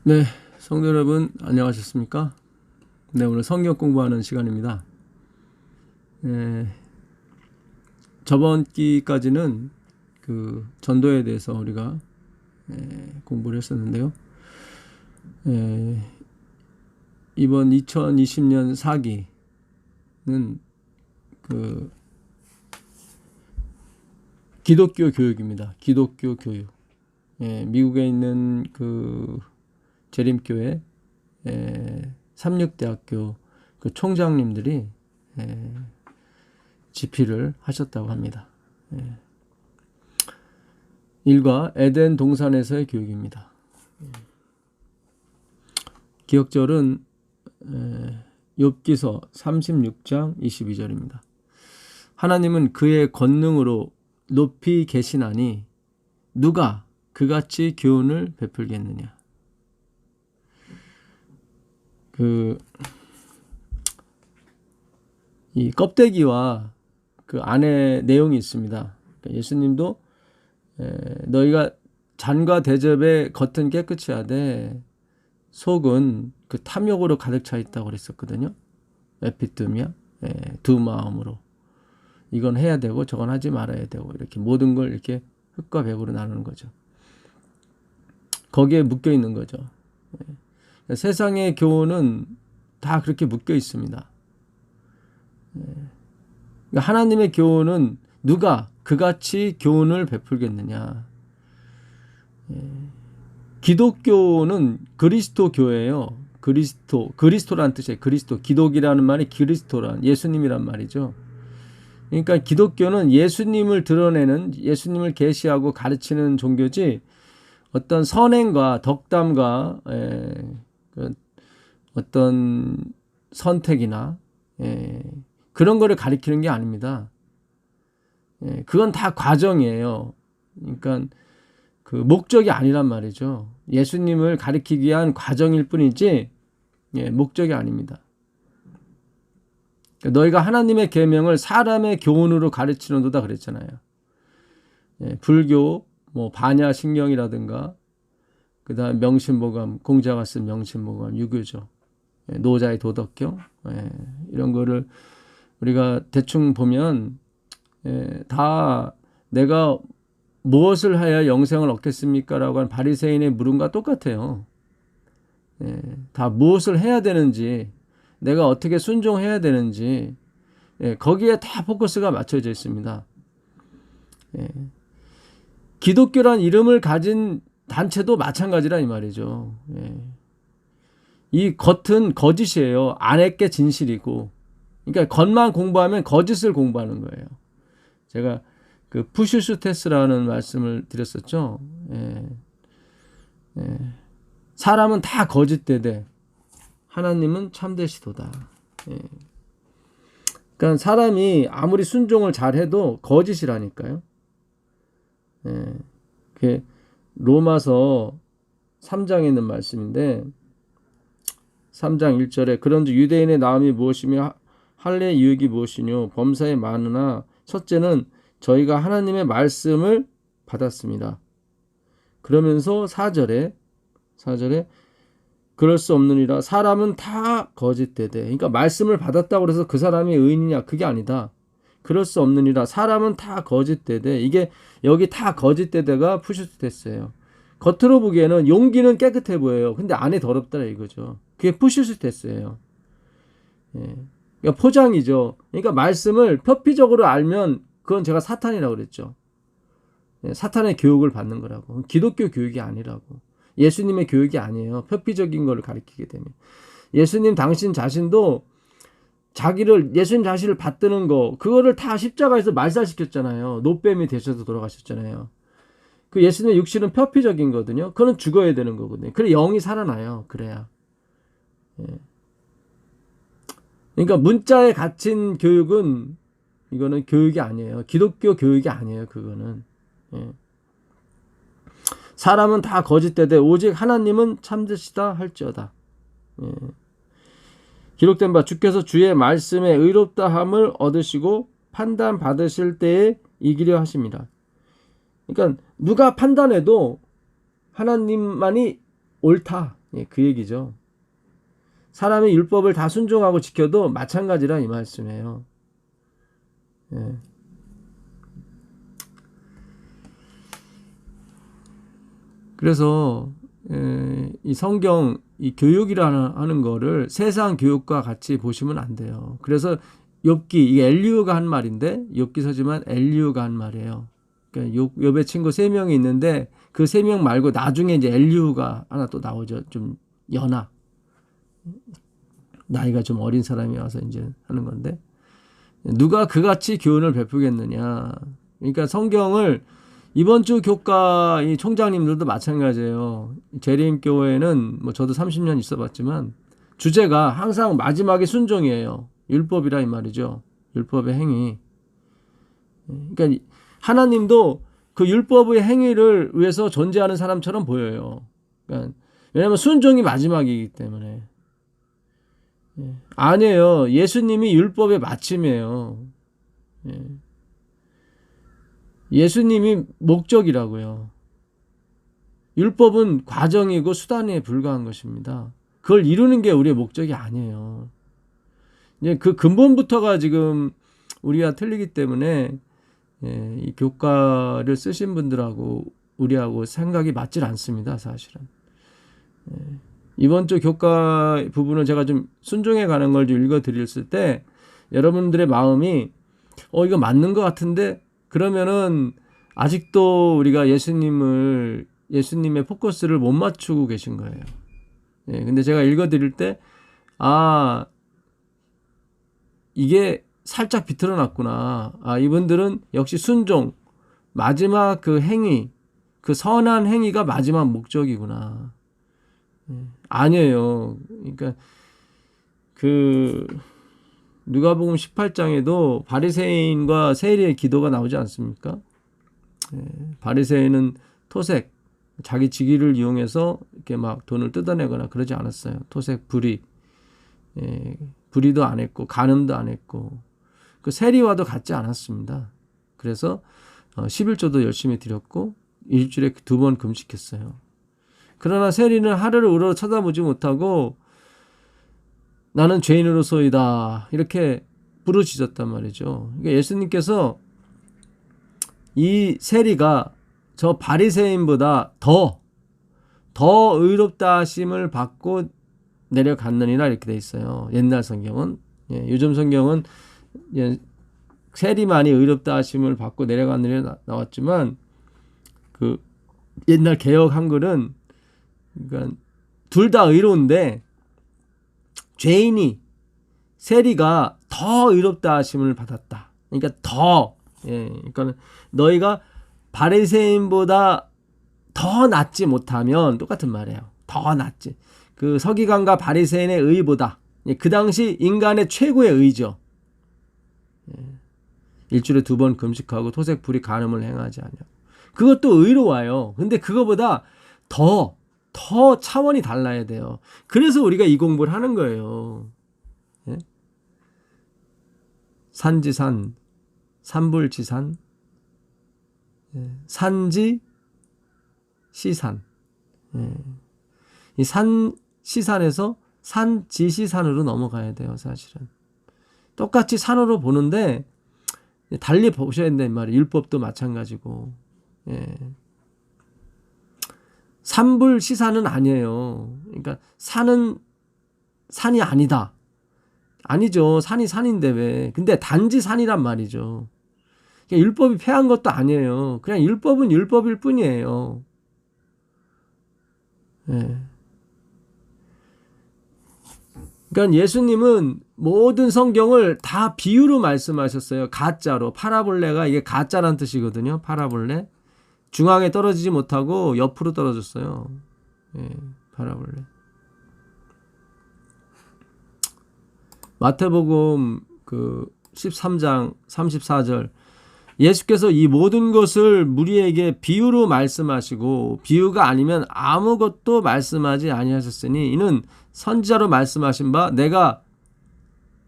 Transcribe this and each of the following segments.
네, 성도 여러분 안녕하셨습니까? 네, 오늘 성경 공부하는 시간입니다. 저번 기까지는 그 전도에 대해서 우리가 공부를 했었는데요. 이번 2020년 4기는 그 기독교 교육입니다. 기독교 교육. 미국에 있는 그 재림교회 36대학교 그 총장님들이 집필을 하셨다고 합니다. 일과 에덴 동산에서의 교육입니다. 기억절은 욥기서 36장 22절입니다. 하나님은 그의 권능으로 높이 계시나니 누가 그같이 교훈을 베풀겠느냐. 이 껍데기와 그 안에 내용이 있습니다. 그러니까 예수님도 너희가 잔과 대접의 겉은 깨끗이 하되 속은 그 탐욕으로 가득 차 있다고 그랬었거든요. 에피드미아, 두 마음으로 이건 해야 되고 저건 하지 말아야 되고 이렇게 모든 걸 이렇게 흙과 백으로 나누는 거죠. 거기에 묶여 있는 거죠. 세상의 교훈은 다 그렇게 묶여 있습니다. 하나님의 교훈은 누가 그같이 교훈을 베풀겠느냐. 기독교는 그리스도 교회예요. 그리스도란 뜻이에요. 그리스도, 기독이라는 말이 그리스도란 예수님이란 말이죠. 그러니까 기독교는 예수님을 드러내는, 예수님을 계시하고 가르치는 종교지 어떤 선행과 덕담과 어떤 선택이나 그런 거를 가리키는 게 아닙니다. 그건 다 과정이에요. 그러니까 그 목적이 아니란 말이죠. 예수님을 가리키기 위한 과정일 뿐이지 목적이 아닙니다. 그러니까 너희가 하나님의 계명을 사람의 교훈으로 가르치는도다 그랬잖아요. 불교 뭐 반야신경이라든가 그다음 명심보감, 공자가 쓴 명심보감, 유교죠. 노자의 도덕경, 이런 거를 우리가 대충 보면 다 내가 무엇을 해야 영생을 얻겠습니까? 라고 한 바리새인의 물음과 똑같아요. 다 무엇을 해야 되는지, 내가 어떻게 순종해야 되는지, 거기에 다 포커스가 맞춰져 있습니다. 기독교란 이름을 가진 단체도 마찬가지라 이 말이죠. 이 겉은 거짓이에요. 안에 게 진실이고. 그러니까 겉만 공부하면 거짓을 공부하는 거예요. 제가 그 푸슈스테스라는 말씀을 드렸었죠. 사람은 다 거짓되되 하나님은 참되시도다. 그러니까 사람이 아무리 순종을 잘해도 거짓이라니까요. 그게 로마서 3장에 있는 말씀인데 3장 1절에 그런즉 유대인의 나음이 무엇이며 할례의 유익이 무엇이뇨 범사에 많으나 첫째는 저희가 하나님의 말씀을 받았습니다. 그러면서 4절에 그럴 수 없느니라 사람은 다 거짓되되 그러니까 말씀을 받았다고 해서 그 사람이 의인이냐 그게 아니다. 그럴 수 없느니라 사람은 다 거짓되되 이게 여기 다 거짓되다가 푸슈스테스예요. 겉으로 보기에는 용기는 깨끗해 보여요. 근데 안에 더럽다 이거죠. 그게 푸슈스테스예요. 그러니까 포장이죠. 그러니까 말씀을 표피적으로 알면 그건 제가 사탄이라고 그랬죠. 사탄의 교육을 받는 거라고. 기독교 교육이 아니라고. 예수님의 교육이 아니에요. 표피적인 거를 가리키게 되면. 예수님 당신 자신도 예수님 자신을 받드는 거, 그거를 다 십자가에서 말살시켰잖아요. 노뱀이 되셔서 돌아가셨잖아요. 그 예수님의 육신은 표피적인 거거든요. 그거는 죽어야 되는 거거든요. 그래 영이 살아나요. 그래야. 그러니까 문자에 갇힌 교육은 이거는 교육이 아니에요. 기독교 교육이 아니에요. 그거는. 사람은 다 거짓되되 오직 하나님은 참되시다 할지어다. 기록된 바 주께서 주의 말씀에 의롭다함을 얻으시고 판단 받으실 때에 이기려 하십니다. 그러니까 누가 판단해도 하나님만이 옳다. 예, 그 얘기죠. 사람이 율법을 다 순종하고 지켜도 마찬가지라 이 말씀이에요. 예. 그래서 이 성경 이 교육이라는 하는 거를 세상 교육과 같이 보시면 안 돼요. 그래서 욥기 이게 엘리후가 한 말인데 욥기서지만 엘리후가 한 말이에요. 그러니까 욥의 친구 3명이 있는데 그 3명 말고 나중에 이제 엘리후가 하나 또 나오죠. 좀 연하 나이가 좀 어린 사람이 와서 이제 하는 건데 누가 그같이 교훈을 베푸겠느냐. 그러니까 성경을 이번 주 교과 이 총장님들도 마찬가지예요. 재림교회는 뭐 저도 30년 있어봤지만 주제가 항상 마지막에 순종이에요. 율법이라 이 말이죠. 율법의 행위. 그러니까 하나님도 그 율법의 행위를 위해서 존재하는 사람처럼 보여요. 그러니까 왜냐하면 순종이 마지막이기 때문에. 아니에요. 예수님이 율법의 마침이에요. 예수님이 목적이라고요. 율법은 과정이고 수단에 불과한 것입니다. 그걸 이루는 게 우리의 목적이 아니에요. 그 근본부터가 지금 우리가 틀리기 때문에 이 교과를 쓰신 분들하고 우리하고 생각이 맞질 않습니다. 사실은. 이번 주 교과 부분을 제가 좀 순종해 가는 걸 좀 읽어드렸을 때 여러분들의 마음이 이거 맞는 것 같은데 그러면은 아직도 우리가 예수님의 포커스를 못 맞추고 계신 거예요. 근데 제가 읽어드릴 때 이게 살짝 비틀어 놨구나. 이분들은 역시 순종, 마지막 그 행위, 그 선한 행위가 마지막 목적이구나. 아니에요. 그러니까 누가복음 18장에도 바리새인과 세리의 기도가 나오지 않습니까? 바리새인은 토색, 자기 직위를 이용해서 이렇게 막 돈을 뜯어내거나 그러지 않았어요. 토색, 불의, 불의도 안 했고 간음도 안 했고 그 세리와도 같지 않았습니다. 그래서 11조도 열심히 드렸고 일주일에 2번 금식했어요. 그러나 세리는 하루를 우러러 쳐다보지 못하고 나는 죄인으로소이다 이렇게 부르짖었단 말이죠. 그러니까 예수님께서 이 세리가 저 바리새인보다 더 의롭다 하심을 받고 내려갔느니라 이렇게 돼 있어요. 옛날 성경은. 요즘 성경은 세리만이 의롭다 하심을 받고 내려갔느니라 나왔지만 그 옛날 개역 한글은 그러니까 둘 다 의로운데 죄인이 세리가 더 의롭다 하심을 받았다. 그러니까 그러니까 너희가 바리새인보다 더 낫지 못하면 똑같은 말이에요. 더 낫지. 그 서기관과 바리새인의 의보다 그 당시 인간의 최고의 의죠. 일주일에 2번 금식하고 토색 불의 간음을 행하지 않냐. 그것도 의로워요. 근데 그거보다 더 차원이 달라야 돼요. 그래서 우리가 이 공부를 하는 거예요. 산지산, 산불지산, 산지시산. 이 산시산에서 산지시산으로 넘어가야 돼요. 사실은. 똑같이 산으로 보는데 달리 보셔야 된다는 말이에요. 율법도 마찬가지고. 산불시산은 아니에요. 그러니까 산은 산이 아니다. 아니죠. 산이 산인데 왜. 근데 단지 산이란 말이죠. 그러니까 율법이 폐한 것도 아니에요. 그냥 율법은 율법일 뿐이에요. 그러니까 예수님은 모든 성경을 다 비유로 말씀하셨어요. 가짜로. 파라볼레가 이게 가짜란 뜻이거든요. 파라볼레. 중앙에 떨어지지 못하고 옆으로 떨어졌어요. 파라볼레. 마태복음 13장 34절 예수께서 이 모든 것을 무리에게 비유로 말씀하시고 비유가 아니면 아무것도 말씀하지 아니하셨으니 이는 선지자로 말씀하신 바 내가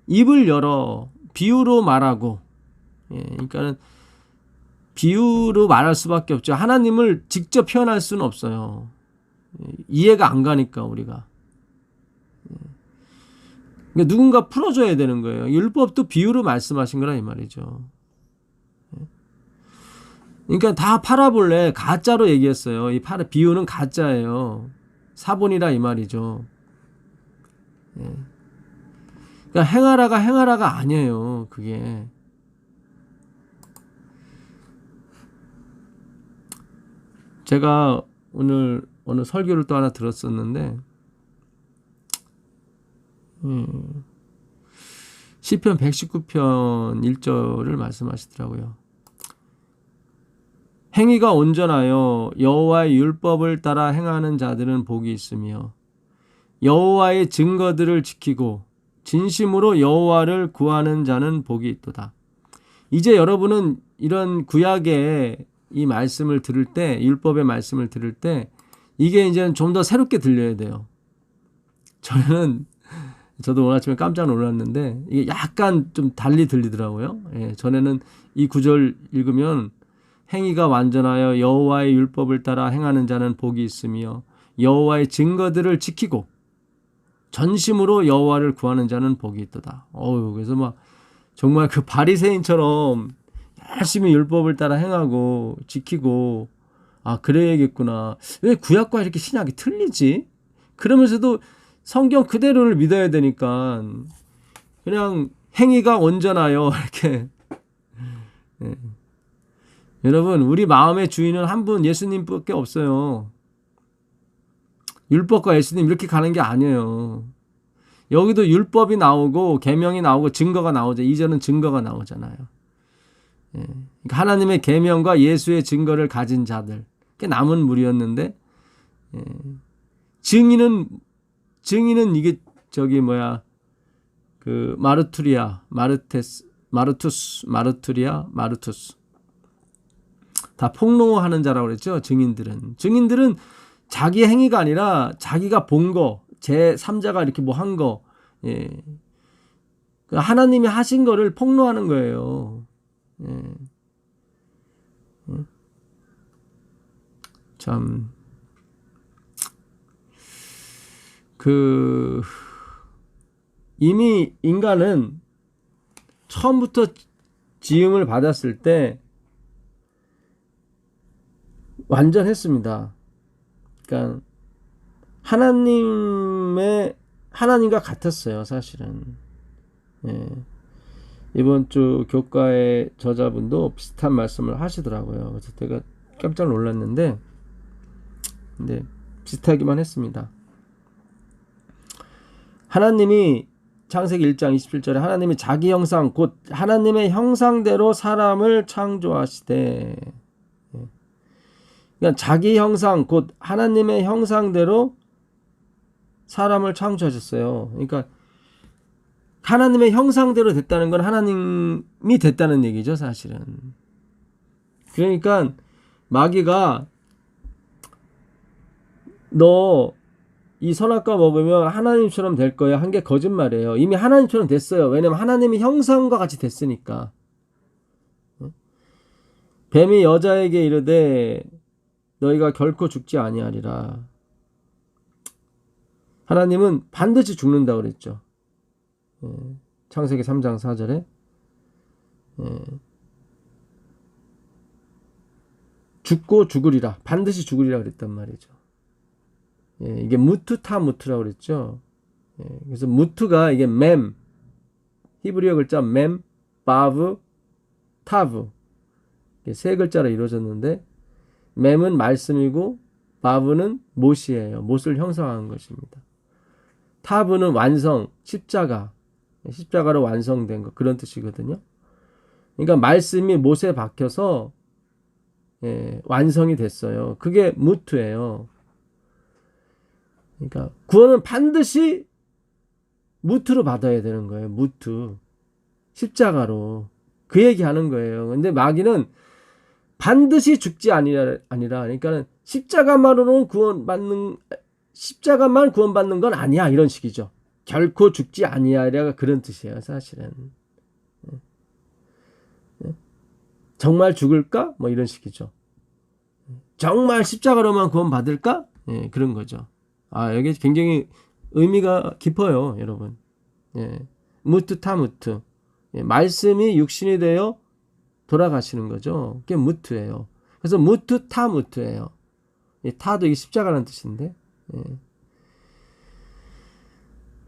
입을 열어 비유로 말하고 그러니까는 비유로 말할 수밖에 없죠. 하나님을 직접 표현할 수는 없어요. 이해가 안 가니까 우리가. 그러니까 누군가 풀어줘야 되는 거예요. 율법도 비유로 말씀하신 거라 이 말이죠. 그러니까 다 파라볼레 가짜로 얘기했어요. 이 비유는 가짜예요. 사본이라 이 말이죠. 그러니까 행하라가 아니에요. 그게. 제가 오늘 어느 설교를 또 하나 들었었는데 시편 119편 1절을 말씀하시더라고요. 행위가 온전하여 여호와의 율법을 따라 행하는 자들은 복이 있으며 여호와의 증거들을 지키고 진심으로 여호와를 구하는 자는 복이 있도다. 이제 여러분은 이런 구약의 이 말씀을 들을 때, 율법의 말씀을 들을 때 이게 이제 좀 더 새롭게 들려야 돼요. 저도 오늘 아침에 깜짝 놀랐는데 이게 약간 좀 달리 들리더라고요. 전에는 이 구절 읽으면 행위가 완전하여 여호와의 율법을 따라 행하는 자는 복이 있으며 여호와의 증거들을 지키고 전심으로 여호와를 구하는 자는 복이 있도다. 그래서 막 정말 그 바리새인처럼 열심히 율법을 따라 행하고 지키고 그래야겠구나. 왜 구약과 이렇게 신약이 틀리지? 그러면서도 성경 그대로를 믿어야 되니까 그냥 행위가 온전하여 이렇게. 여러분, 우리 마음의 주인은 한 분 예수님밖에 없어요. 율법과 예수님 이렇게 가는 게 아니에요. 여기도 율법이 나오고 계명이 나오고 증거가 나오죠. 이제는 증거가 나오잖아요. 그러니까 하나님의 계명과 예수의 증거를 가진 자들, 그게 남은 무리였는데 증인은 이게 그 마르투스 다 폭로하는 자라고 그랬죠. 증인들은 자기 행위가 아니라 자기가 본 거, 제3자가 이렇게 뭐 한 거, 하나님이 하신 거를 폭로하는 거예요. 참, 이미 인간은 처음부터 지음을 받았을 때 완전했습니다. 그러니까 하나님과 같았어요, 사실은. 이번 주 교과의 저자분도 비슷한 말씀을 하시더라고요. 그래서 제가 깜짝 놀랐는데, 근데 비슷하기만 했습니다. 하나님이 창세기 1장 27절에 하나님이 자기 형상 곧 하나님의 형상대로 사람을 창조하시되, 그러니까 자기 형상 곧 하나님의 형상대로 사람을 창조하셨어요. 그러니까 하나님의 형상대로 됐다는 건 하나님이 됐다는 얘기죠, 사실은. 그러니까 마귀가 너 이 선악과 먹으면 하나님처럼 될 거야 한 게 거짓말이에요. 이미 하나님처럼 됐어요. 왜냐면 하나님의 형상과 같이 됐으니까. 뱀이 여자에게 이르되 너희가 결코 죽지 아니하리라. 하나님은 반드시 죽는다고 그랬죠. 창세기 3장 4절에 죽고 죽으리라. 반드시 죽으리라 그랬단 말이죠. 이게 무트타무트라고 그랬죠. 그래서 무트가 이게 맴, 히브리어 글자 맴, 바브, 타브 세 글자로 이루어졌는데 맴은 말씀이고 바브는 못이에요. 못을 형성하는 것입니다. 타브는 완성, 십자가로 완성된 것, 그런 뜻이거든요. 그러니까 말씀이 못에 박혀서 완성이 됐어요. 그게 무트예요. 그러니까 구원은 반드시 무트로 받아야 되는 거예요. 무트, 십자가로. 그 얘기하는 거예요. 근데 마귀는 반드시 죽지 아니라 그러니까 십자가만 구원받는 건 아니야, 이런 식이죠. 결코 죽지 아니하리가 그런 뜻이에요, 사실은. 정말 죽을까? 뭐 이런 식이죠. 정말 십자가로만 구원받을까? 그런 거죠. 여기 굉장히 의미가 깊어요, 여러분. 예. 무트 타무트. 예. 말씀이 육신이 되어 돌아가시는 거죠. 그게 무트예요. 그래서 무트 타무트예요. 예. 타도 이게 십자가라는 뜻인데. 예.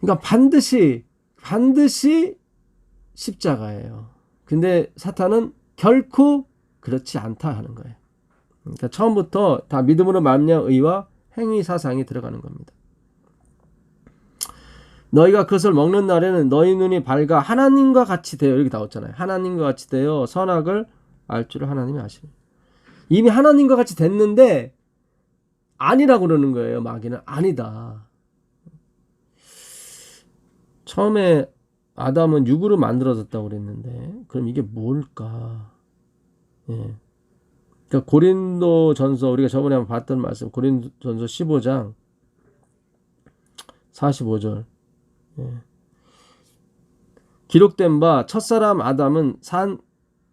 그러니까 반드시 십자가예요. 근데 사탄은 결코 그렇지 않다 하는 거예요. 그러니까 처음부터 다 믿음으로 말미암아 의와 행위 사상이 들어가는 겁니다. 너희가 그것을 먹는 날에는 너희 눈이 밝아 하나님과 같이 되어, 이렇게 나왔잖아요. 하나님과 같이 되어 선악을 알 줄을 하나님이 아시는. 이미 하나님과 같이 됐는데 아니라고 그러는 거예요. 마귀는 아니다. 처음에 아담은 육으로 만들어졌다고 그랬는데 그럼 이게 뭘까? 예. 그러니까 고린도전서, 우리가 저번에 한번 봤던 말씀, 고린도전서 15장 45절. 예. 기록된 바 첫사람 아담은 산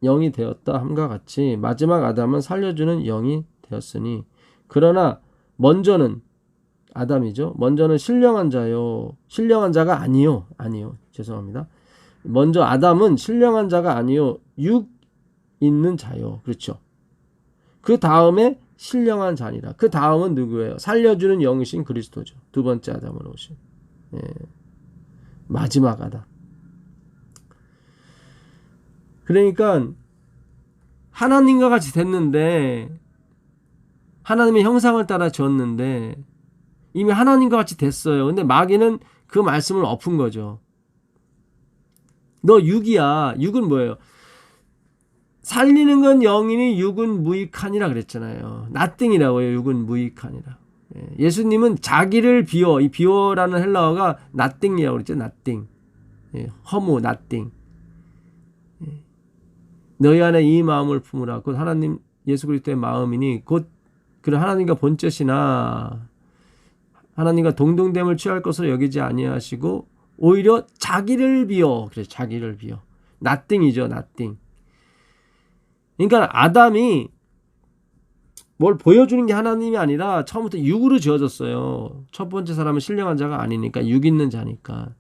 영이 되었다 함과 같이 마지막 아담은 살려주는 영이 되었으니, 그러나 먼저는 아담이죠. 먼저는 신령한 자요. 신령한 자가 아니요. 죄송합니다. 먼저 아담은 신령한 자가 아니요. 육 있는 자요. 그렇죠. 그 다음에 신령한 자니라. 그 다음은 누구예요? 살려주는 영이신 그리스도죠. 두 번째 아담으로 오신. 예. 마지막 아담. 그러니까 하나님과 같이 됐는데, 하나님의 형상을 따라 지었는데 이미 하나님과 같이 됐어요. 근데 마귀는 그 말씀을 엎은 거죠. 너 육이야. 육은 뭐예요? 살리는 건 영이니 육은 무익하니라 그랬잖아요. nothing이라고요. 육은 무익하니라. 예수님은 자기를 비워, 이 비워라는 헬라어가 nothing이라고 그랬죠. nothing. 허무, nothing. 너희 안에 이 마음을 품으라. 곧 하나님 예수 그리스도의 마음이니 곧 그런 하나님과 본뜻이나 하나님과 동등됨을 취할 것으로 여기지 아니하시고 오히려 자기를 비워. 그래, 자기를 비워. nothing이죠. nothing. 그러니까 아담이 뭘 보여주는 게 하나님이 아니라 처음부터 육으로 지어졌어요. 첫 번째 사람은 신령한 자가 아니니까, 육 있는 자니까.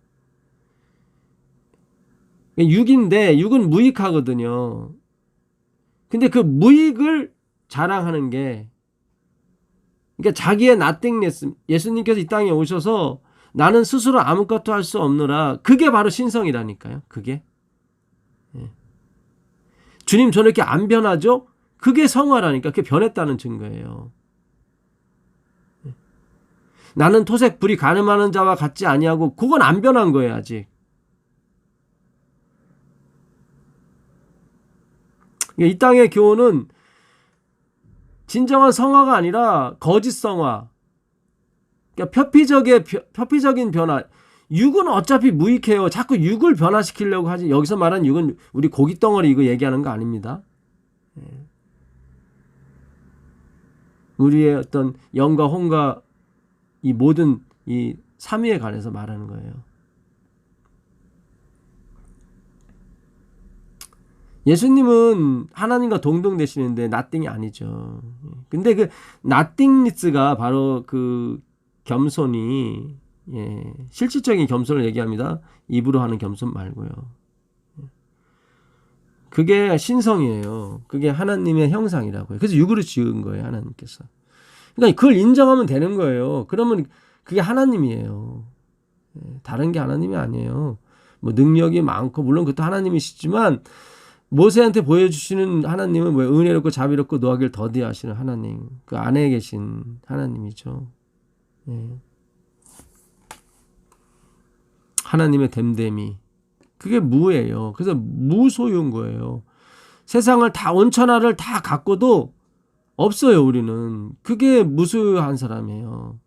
육인데 육은 무익하거든요. 근데 그 무익을 자랑하는 게, 그러니까 자기의 nothingness, 예수님께서 이 땅에 오셔서 나는 스스로 아무것도 할 수 없노라. 그게 바로 신성이라니까요. 그게. 주님 저렇게 안 변하죠? 그게 성화라니까. 그게 변했다는 증거예요. 나는 토색 불이 가늠하는 자와 같지 아니하고, 그건 안 변한 거예요. 아직. 이 땅의 교훈은 진정한 성화가 아니라 거짓 성화. 그러니까 표피적인 변화. 육은 어차피 무익해요. 자꾸 육을 변화시키려고 하지. 여기서 말하는 육은 우리 고기 덩어리 이거 얘기하는 거 아닙니다. 우리의 어떤 영과 혼과 이 모든 이 삼위에 관해서 말하는 거예요. 예수님은 하나님과 동등되시는데 nothing이 아니죠. 근데 그 nothingness가 바로 그 겸손이, 실질적인 겸손을 얘기합니다. 입으로 하는 겸손 말고요. 그게 신성이에요. 그게 하나님의 형상이라고요. 그래서 육으로 지은 거예요, 하나님께서. 그러니까 그걸 인정하면 되는 거예요. 그러면 그게 하나님이에요. 다른 게 하나님이 아니에요. 뭐 능력이 많고 물론 그것도 하나님이시지만, 모세한테 보여주시는 하나님은 뭐 은혜롭고 자비롭고 노하기를 더디하시는 하나님, 그 안에 계신 하나님이죠. 하나님의 됨됨이, 그게 무예요. 그래서 무소유인 거예요. 세상을 다, 온천하를 다 갖고도 없어요. 우리는 그게 무소유한 사람이에요.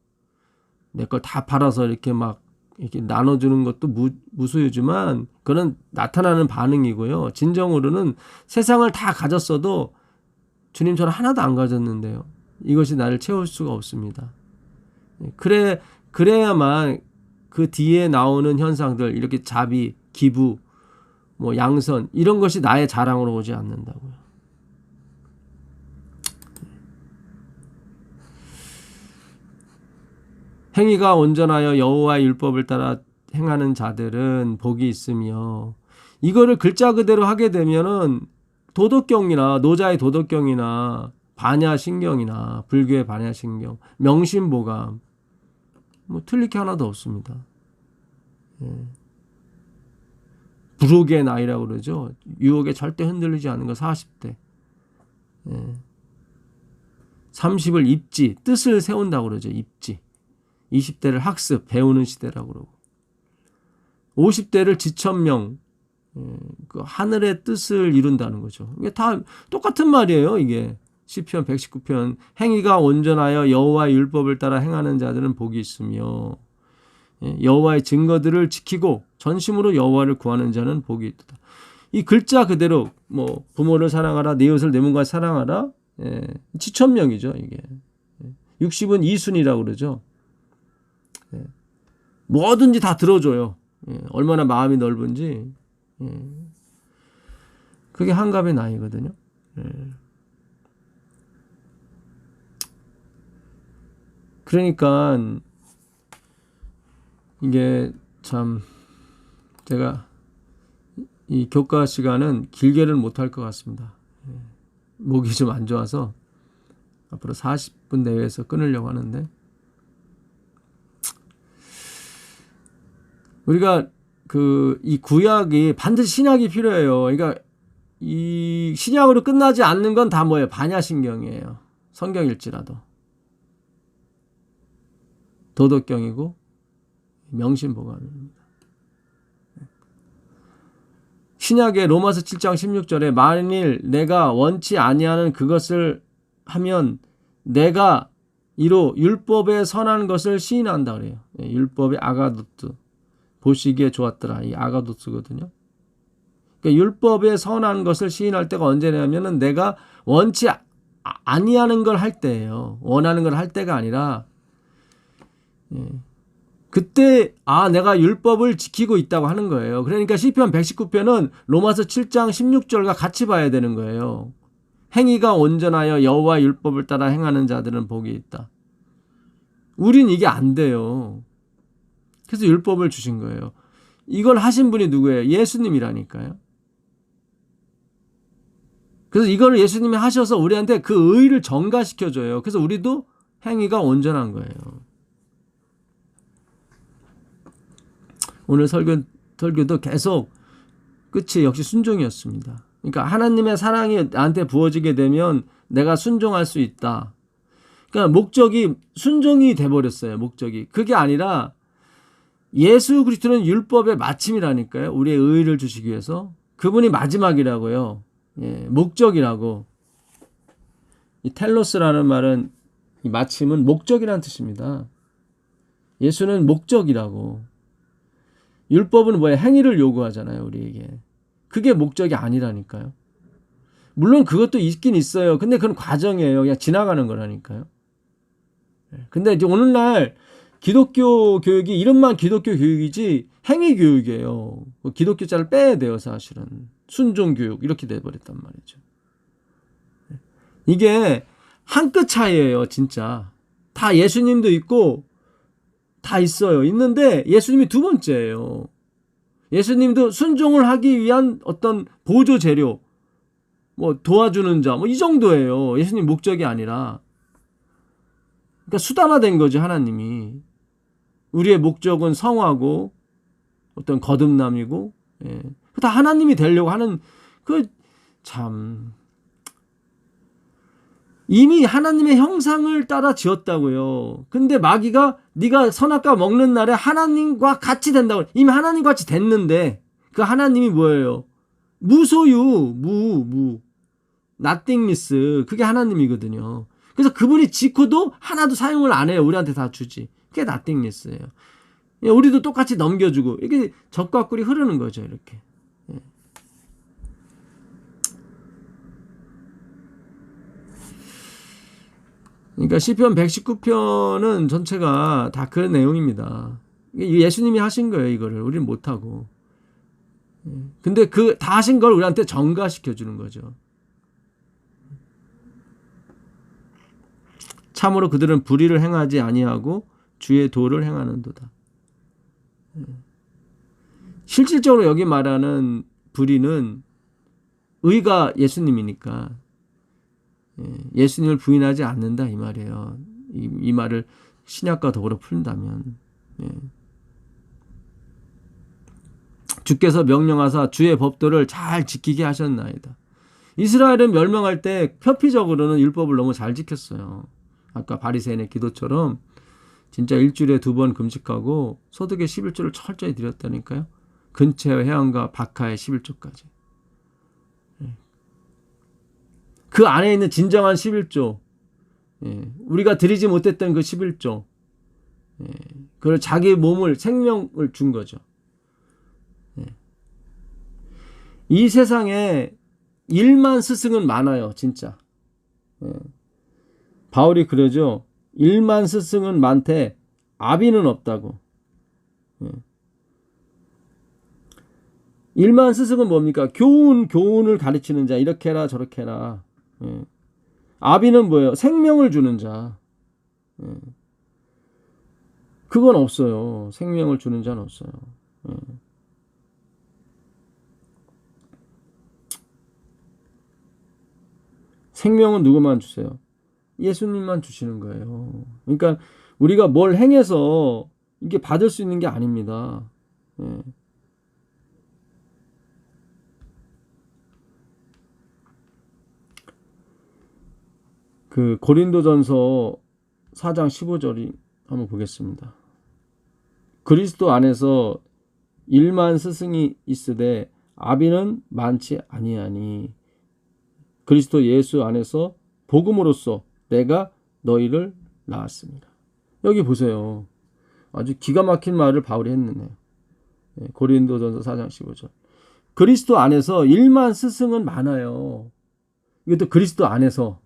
내 걸 다 팔아서 이렇게 막 이렇게 나눠주는 것도 무소유지만 그건 나타나는 반응이고요. 진정으로는 세상을 다 가졌어도 주님 저는 하나도 안 가졌는데요. 이것이 나를 채울 수가 없습니다. 그래야만 그 뒤에 나오는 현상들, 이렇게 자비, 기부, 뭐 양선, 이런 것이 나의 자랑으로 오지 않는다고요. 행위가 온전하여 여호와의 율법을 따라 행하는 자들은 복이 있으며, 이거를 글자 그대로 하게 되면은 도덕경이나 노자의 도덕경이나 반야신경이나 불교의 반야신경, 명심보감 뭐 틀릴 게 하나도 없습니다. 불혹의 나이라고 그러죠. 유혹에 절대 흔들리지 않는 거 40대. 30을 입지, 뜻을 세운다고 그러죠. 입지. 20대를 학습, 배우는 시대라고 그러고. 50대를 지천명, 그 하늘의 뜻을 이룬다는 거죠. 이게 다 똑같은 말이에요. 이게 시편 119편 행위가 온전하여 여호와의 율법을 따라 행하는 자들은 복이 있으며 여호와의 증거들을 지키고 전심으로 여호와를 구하는 자는 복이 있다. 이 글자 그대로 뭐 부모를 사랑하라, 내 이웃을 내 몸과 사랑하라, 지천명이죠. 이게 60은 이순이라고 그러죠. 뭐든지 다 들어줘요. 얼마나 마음이 넓은지. 그게 한갑의 나이거든요. 그러니까 이게 참 제가 이 교과 시간은 길게는 못할 것 같습니다. 목이 좀 안 좋아서 앞으로 40분 내외에서 끊으려고 하는데, 우리가 이 구약이 반드시 신약이 필요해요. 그러니까 이 신약으로 끝나지 않는 건 다 뭐예요? 반야신경이에요. 성경일지라도. 도덕경이고 명심보감입니다. 신약의 로마서 7장 16절에 만일 내가 원치 아니하는 그것을 하면 내가 이로 율법에 선한 것을 시인한다 그래요. 율법의 아가도스. 보시기에 좋았더라. 이 아가도스거든요. 그러니까 율법에 선한 것을 시인할 때가 언제냐면은 내가 원치 아니하는 걸 할 때예요. 원하는 걸 할 때가 아니라, 그때 내가 율법을 지키고 있다고 하는 거예요. 그러니까 시편 119편은 로마서 7장 16절과 같이 봐야 되는 거예요. 행위가 온전하여 여호와의 율법을 따라 행하는 자들은 복이 있다. 우린 이게 안 돼요. 그래서 율법을 주신 거예요. 이걸 하신 분이 누구예요? 예수님이라니까요. 그래서 이걸 예수님이 하셔서 우리한테 그 의의를 전가시켜줘요. 그래서 우리도 행위가 온전한 거예요. 오늘 설교도 계속 끝이 역시 순종이었습니다. 그러니까 하나님의 사랑이 나한테 부어지게 되면 내가 순종할 수 있다. 그러니까 목적이 순종이 돼버렸어요. 목적이. 그게 아니라 예수 그리스도는 율법의 마침이라니까요. 우리의 의의를 주시기 위해서. 그분이 마지막이라고요. 목적이라고. 이 텔로스라는 말은, 이 마침은 목적이라는 뜻입니다. 예수는 목적이라고. 율법은 뭐예요? 행위를 요구하잖아요, 우리에게. 그게 목적이 아니라니까요. 물론 그것도 있긴 있어요. 근데 그건 과정이에요. 그냥 지나가는 거라니까요. 근데 이제 오늘날 기독교 교육이 이름만 기독교 교육이지 행위 교육이에요. 기독교자를 빼야 돼요, 사실은. 순종 교육 이렇게 돼버렸단 말이죠. 이게 한 끗 차이예요, 진짜. 다 예수님도 있고 다 있어요. 있는데 예수님이 두 번째예요. 예수님도 순종을 하기 위한 어떤 보조 재료, 뭐 도와주는 자, 뭐 이 정도예요. 예수님 목적이 아니라. 그러니까 수단화된 거죠, 하나님이. 우리의 목적은 성화고 어떤 거듭남이고, 다 하나님이 되려고 하는 참 이미 하나님의 형상을 따라 지었다고요. 근데 마귀가 네가 선악과 먹는 날에 하나님과 같이 된다고. 이미 하나님과 같이 됐는데 그 하나님이 뭐예요? 무소유, nothingness. 그게 하나님이거든요. 그래서 그분이 지고도 하나도 사용을 안 해요. 우리한테 다 주지. 그게 nothingness예요. 우리도 똑같이 넘겨주고 이게 적과 꿀이 흐르는 거죠. 이렇게. 그러니까 시편 119편은 전체가 다 그 내용입니다. 예수님이 하신 거예요. 이거를 우리는 못하고. 근데 그 다 하신 걸 우리한테 전가시켜 주는 거죠. 참으로 그들은 불의를 행하지 아니하고 주의 도를 행하는도다. 실질적으로 여기 말하는 불의는 의가 예수님이니까 예수님을 부인하지 않는다 이 말이에요. 이 말을 신약과 더불어 풀다면 주께서 명령하사 주의 법도를 잘 지키게 하셨나이다. 이스라엘은 멸망할 때 표피적으로는 율법을 너무 잘 지켰어요. 아까 바리새인의 기도처럼 진짜 일주일에 2번 금식하고 소득의 11조를 철저히 드렸다니까요. 근처의 해안과 박하의 11조까지. 그 안에 있는 진정한 11조, 우리가 드리지 못했던 그 11조, 그걸 자기 몸을 생명을 준 거죠. 이 세상에 일만 스승은 많아요, 진짜. 바울이 그러죠. 일만 스승은 많되 아비는 없다고. 일만 스승은 뭡니까? 교훈을 가르치는 자, 이렇게 해라 저렇게 해라. 아비는 뭐예요? 생명을 주는 자. 그건 없어요. 생명을 주는 자는 없어요. 생명은 누구만 주세요? 예수님만 주시는 거예요. 그러니까 우리가 뭘 행해서 이게 받을 수 있는 게 아닙니다. 그 고린도전서 4장 15절이 한번 보겠습니다. 그리스도 안에서 일만 스승이 있으되 아비는 많지 아니하니 그리스도 예수 안에서 복음으로써 내가 너희를 낳았습니다. 여기 보세요. 아주 기가 막힌 말을 바울이 했네요. 고린도전서 4장 15절. 그리스도 안에서 일만 스승은 많아요. 이것도 그리스도 안에서.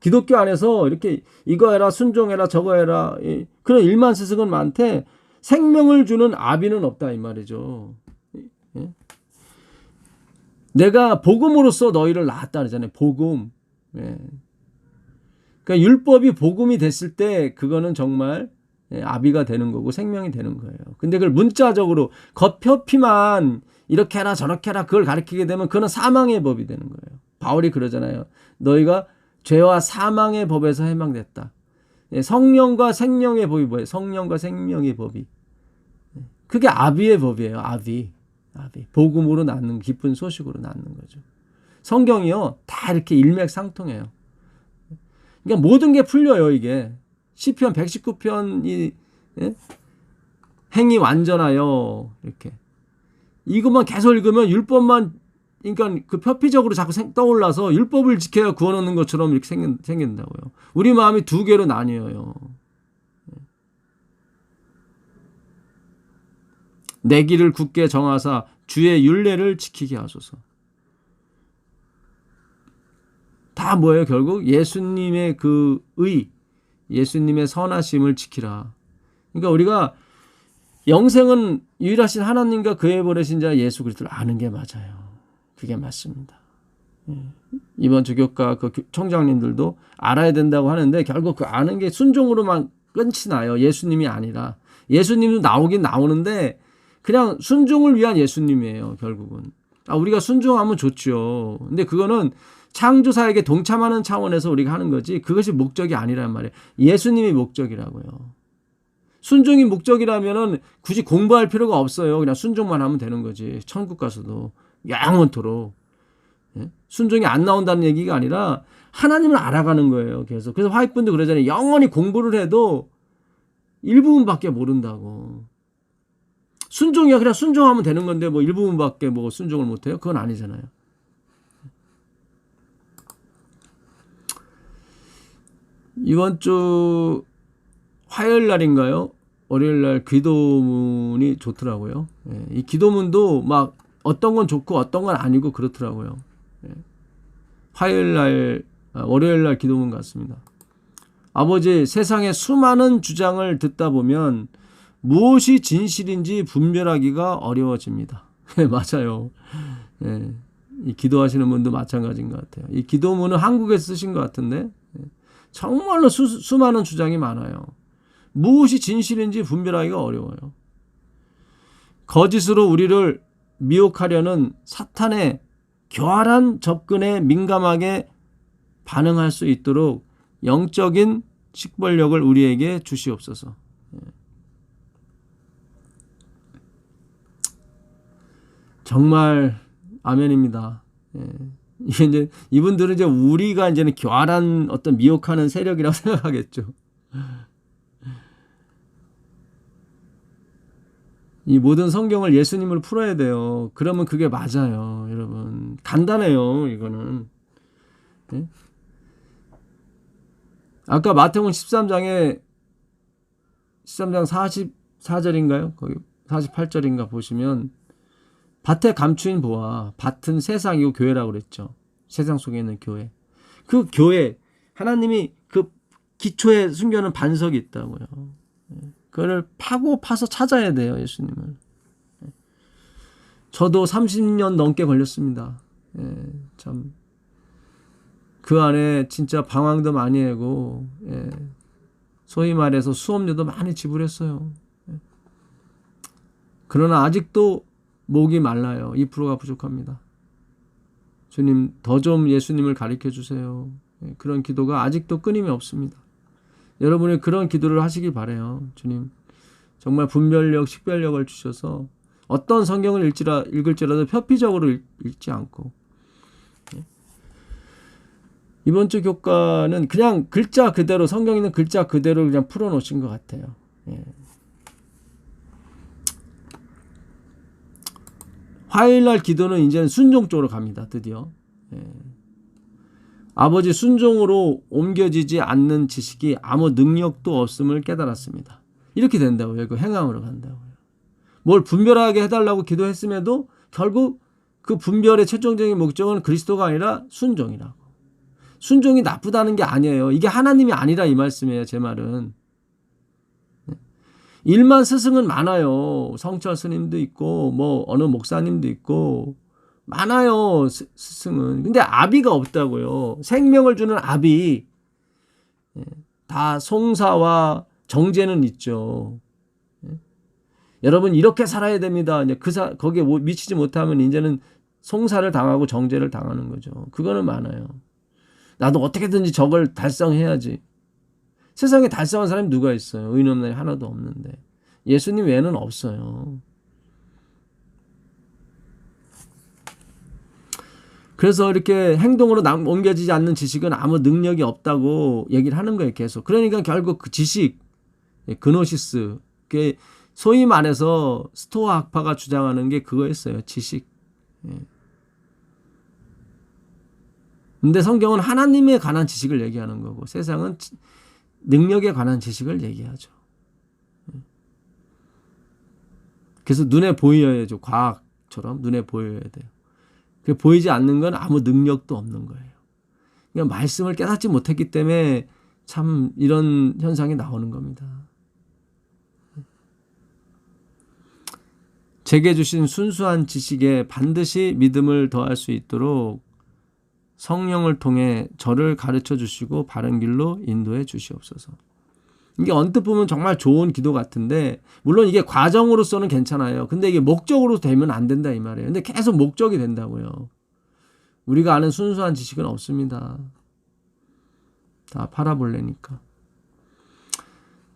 기독교 안에서 이렇게 이거 해라 순종해라 저거 해라 그런 일만 스승은 많대 생명을 주는 아비는 없다 이 말이죠. 내가 복음으로써 너희를 낳았다 그러잖아요. 복음. 그러니까 율법이 복음이 됐을 때 그거는 정말 아비가 되는 거고 생명이 되는 거예요. 근데 그걸 문자적으로 겉표피만 이렇게 해라 저렇게 해라 그걸 가르치게 되면 그거는 사망의 법이 되는 거예요. 바울이 그러잖아요. 너희가 죄와 사망의 법에서 해방됐다. 성령과 생명의 법이 뭐예요? 성령과 생명의 법이. 그게 아비의 법이에요. 아비. 복음으로 낳는 기쁜 소식으로 낳는 거죠. 성경이요. 다 이렇게 일맥상통해요. 그러니까 모든 게 풀려요. 이게. 시편 119편이 행이 완전하여 이렇게. 이것만 계속 읽으면 율법만 그러니까 그 표피적으로 자꾸 떠올라서 율법을 지켜야 구원 얻는 것처럼 이렇게 생긴다고요. 우리 마음이 두 개로 나뉘어요. 내 길을 굳게 정하사 주의 율례를 지키게 하소서. 다 뭐예요? 결국 예수님의 그 의, 예수님의 선하심을 지키라. 그러니까 우리가 영생은 유일하신 하나님과 그의 보내신 자 예수 그리스도를 아는 게 맞아요. 그게 맞습니다. 이번 주교과 그 총장님들도 알아야 된다고 하는데 결국 그 아는 게 순종으로만 끝이 나요. 예수님이 아니라. 예수님도 나오긴 나오는데 그냥 순종을 위한 예수님이에요. 결국은. 우리가 순종하면 좋죠. 근데 그거는 창조사에게 동참하는 차원에서 우리가 하는 거지 그것이 목적이 아니란 말이에요. 예수님이 목적이라고요. 순종이 목적이라면 굳이 공부할 필요가 없어요. 그냥 순종만 하면 되는 거지. 천국 가서도. 영원토록. 순종이 안 나온다는 얘기가 아니라 하나님을 알아가는 거예요. 계속. 그래서 화이트분도 그러잖아요. 영원히 공부를 해도 일부분밖에 모른다고. 순종이야. 그냥 순종하면 되는 건데 뭐 일부분밖에 뭐 순종을 못해요? 그건 아니잖아요. 이번 주 화요일 날인가요? 월요일 날 기도문이 좋더라고요. 이 기도문도 막 어떤 건 좋고 어떤 건 아니고 그렇더라고요. 화요일 날, 월요일 날 기도문 같습니다. 아버지, 세상의 수많은 주장을 듣다 보면 무엇이 진실인지 분별하기가 어려워집니다. 맞아요. 이 기도하시는 분도 마찬가지인 것 같아요. 이 기도문은 한국에서 쓰신 것 같은데 정말로 수많은 주장이 많아요. 무엇이 진실인지 분별하기가 어려워요. 거짓으로 우리를 미혹하려는 사탄의 교활한 접근에 민감하게 반응할 수 있도록 영적인 식별력을 우리에게 주시옵소서. 정말 아멘입니다. 이제 이분들은 이제 우리가 이제는 교활한 어떤 미혹하는 세력이라고 생각하겠죠. 이 모든 성경을 예수님으로 풀어야 돼요. 그러면 그게 맞아요, 여러분. 간단해요, 이거는. 네? 아까 마태복음 13장 44절인가요? 거기 48절인가 보시면 밭에 감추인 보아, 밭은 세상이고 교회라고 그랬죠. 세상 속에 있는 교회. 그 교회, 하나님이 그 기초에 숨겨놓은 반석이 있다고요. 그걸 파서 찾아야 돼요, 예수님을. 저도 30년 넘게 걸렸습니다. 참. 그 안에 진짜 방황도 많이 하고, 소위 말해서 수업료도 많이 지불했어요. 그러나 아직도 목이 말라요. 2%가 부족합니다. 주님, 더 좀 예수님을 가르쳐 주세요. 그런 기도가 아직도 끊임이 없습니다. 여러분이 그런 기도를 하시길 바라요. 주님, 정말 분별력, 식별력을 주셔서 어떤 성경을 읽을지라도 표피적으로 읽지 않고, 이번 주 교과는 그냥 글자 그대로, 성경 있는 글자 그대로 그냥 풀어놓으신 것 같아요. 화요일날 기도는 이제는 순종 쪽으로 갑니다. 드디어. 아버지 순종으로 옮겨지지 않는 지식이 아무 능력도 없음을 깨달았습니다. 이렇게 된다고요. 그 행함으로 간다고요. 뭘 분별하게 해달라고 기도했음에도 결국 그 분별의 최종적인 목적은 그리스도가 아니라 순종이라고. 순종이 나쁘다는 게 아니에요. 이게 하나님이 아니라 이 말씀이에요. 제 말은. 일만 스승은 많아요. 성철 스님도 있고 뭐 어느 목사님도 있고 많아요. 스승은. 근데 아비가 없다고요. 생명을 주는 아비. 다 송사와 정제는 있죠. 여러분 이렇게 살아야 됩니다. 이제 거기에 미치지 못하면 이제는 송사를 당하고 정제를 당하는 거죠. 그거는 많아요. 나도 어떻게든지 저걸 달성해야지. 세상에 달성한 사람이 누가 있어요? 의인 없는 날이 하나도 없는데. 예수님 외에는 없어요. 그래서 이렇게 행동으로 옮겨지지 않는 지식은 아무 능력이 없다고 얘기를 하는 거예요. 계속. 그러니까 결국 그 지식, 그노시스, 소위 말해서 스토아 학파가 주장하는 게 그거였어요. 지식. 근데 성경은 하나님에 관한 지식을 얘기하는 거고 세상은 능력에 관한 지식을 얘기하죠. 그래서 눈에 보여야죠. 과학처럼 눈에 보여야 돼요. 보이지 않는 건 아무 능력도 없는 거예요. 그러니까 말씀을 깨닫지 못했기 때문에 참 이런 현상이 나오는 겁니다. 제게 주신 순수한 지식에 반드시 믿음을 더할 수 있도록 성령을 통해 저를 가르쳐 주시고 바른 길로 인도해 주시옵소서. 이게 언뜻 보면 정말 좋은 기도 같은데 물론 이게 과정으로서는 괜찮아요. 근데 이게 목적으로 되면 안 된다 이 말이에요. 근데 계속 목적이 된다고요. 우리가 아는 순수한 지식은 없습니다. 다 팔아볼래니까.